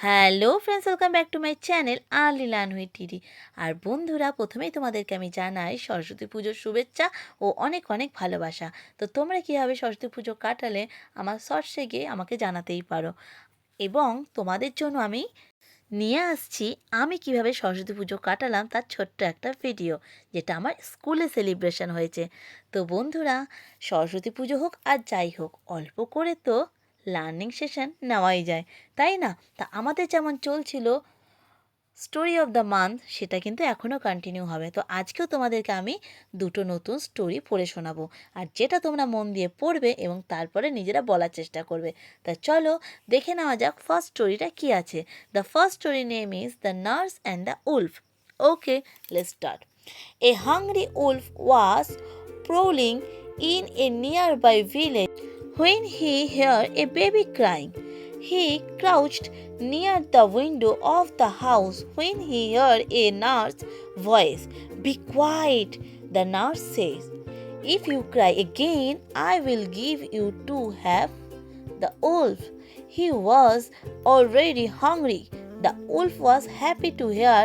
Hello friends, welcome back to my channel early learn with টিডি। আর বন্ধুরা, প্রথমেই তোমাদেরকে আমি জানাই সরস্বতী পুজোর শুভেচ্ছা ও অনেক অনেক ভালোবাসা। তো তোমরা কীভাবে সরস্বতী পুজো কাটালে আমার শর্টসে গিয়ে আমাকে জানাতেই পারো। এবং তোমাদের জন্য আমি নিয়ে আসছি আমি কিভাবে সরস্বতী পুজো কাটালাম তার ছোট্ট একটা ভিডিও, যেটা আমার স্কুলে সেলিব্রেশন হয়েছে। তো বন্ধুরা, সরস্বতী পুজো হোক আর যাই হোক, অল্প করে তো লার্নিং সেশন নেওয়াই যায়, তাই না? তা আমাদের যেমন চলছিল স্টোরি অফ দ্য মান্থ, সেটা কিন্তু এখনও কন্টিনিউ হবে। তো আজকেও তোমাদেরকে আমি দুটো নতুন স্টোরি পড়ে শোনাবো, আর যেটা তোমরা মন দিয়ে পড়বে এবং তারপরে নিজেরা বলার চেষ্টা করবে। তা চলো দেখে নেওয়া যাক ফার্স্ট স্টোরিটা কী আছে। The first story name is the nurse and the Wolf. Okay, let's start. A hungry wolf was prowling in a nearby village when he heard a baby crying. He crouched near the window of the house when he heard a nurse's voice. "Be quiet," the nurse says. "If you cry again, I will give you to have." The wolf, he was already hungry. The wolf was happy to hear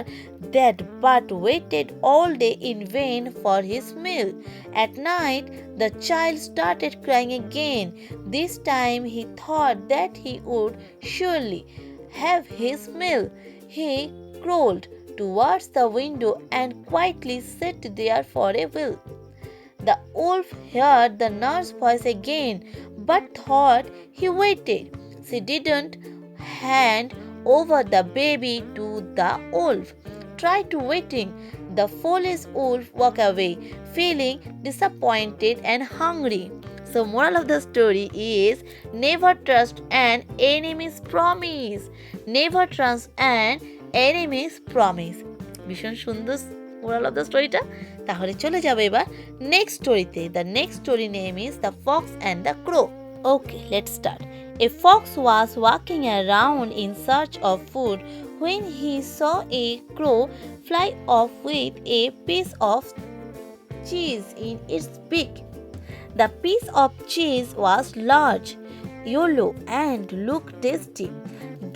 that, but waited all day in vain for his meal. At night, the child started crying again. This time he thought that he would surely have his meal. He crawled towards the window and quietly sat there for a while. The wolf heard the nurse's voice again, but thought he waited. She didn't hand over the baby to the wolf. Tried to waiting. The foolish wolf walked away, feeling disappointed and hungry. So, moral of the story is never trust an enemy's promise. Never trust an enemy's promise. ভীষণ সুন্দর moral of the স্টোরিটা। তাহলে চলে যাবে এবার next স্টোরিতে। The next story name is the fox and the crow. Okay, let's start. A fox was walking around in search of food when he saw a crow fly off with a piece of cheese in its beak. The piece of cheese was large, yellow, and looked tasty.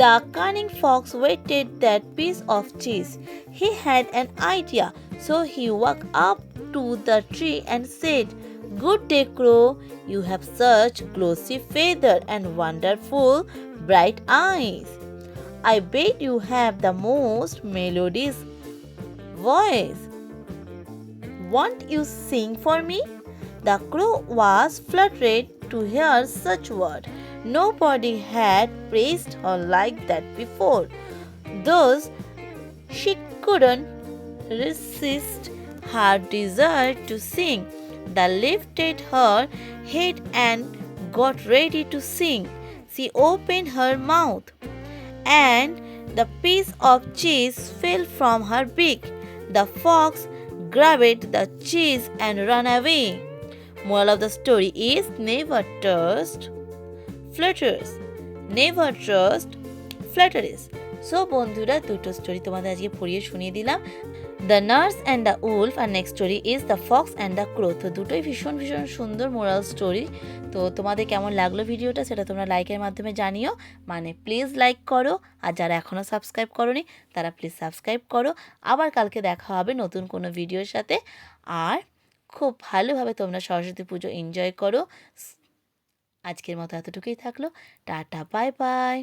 The cunning fox wanted that piece of cheese. He had an idea, so he walked up to the tree and said, "Good day, crow. You have such glossy feathers and wonderful bright eyes. I bet you have the most melodious voice. Won't you sing for me?" The crow was flattered to hear such words. Nobody had praised her like that before. Thus, she couldn't resist her desire to sing. The lifted her head and got ready to sing. She opened her mouth, and the piece of cheese fell from her beak. The fox grabbed the cheese and ran away. Moral of the story is never trust flatterers. Never trust flatterers. So বন্ধুরা, দুটো story তোমাদের আজকে পড়িয়ে শুনিয়ে দিলাম, the nurse and the wolf, আর next story is the fox and the crow. তো দুটোই ভীষণ ভীষণ সুন্দর মোরাল স্টোরি। তো তোমাদের কেমন লাগলো ভিডিওটা সেটা তোমরা লাইকের মাধ্যমে জানিও। মানে প্লিজ লাইক করো, আর যারা এখনও সাবস্ক্রাইব করোনি তারা প্লিজ সাবস্ক্রাইব করো। আবার কালকে দেখা হবে নতুন কোনো ভিডিওর সাথে। আর খুব ভালোভাবে তোমরা সরস্বতী পুজো এনজয় করো। আজকের মতো এতটুকুই থাকলো। Tata, bye bye.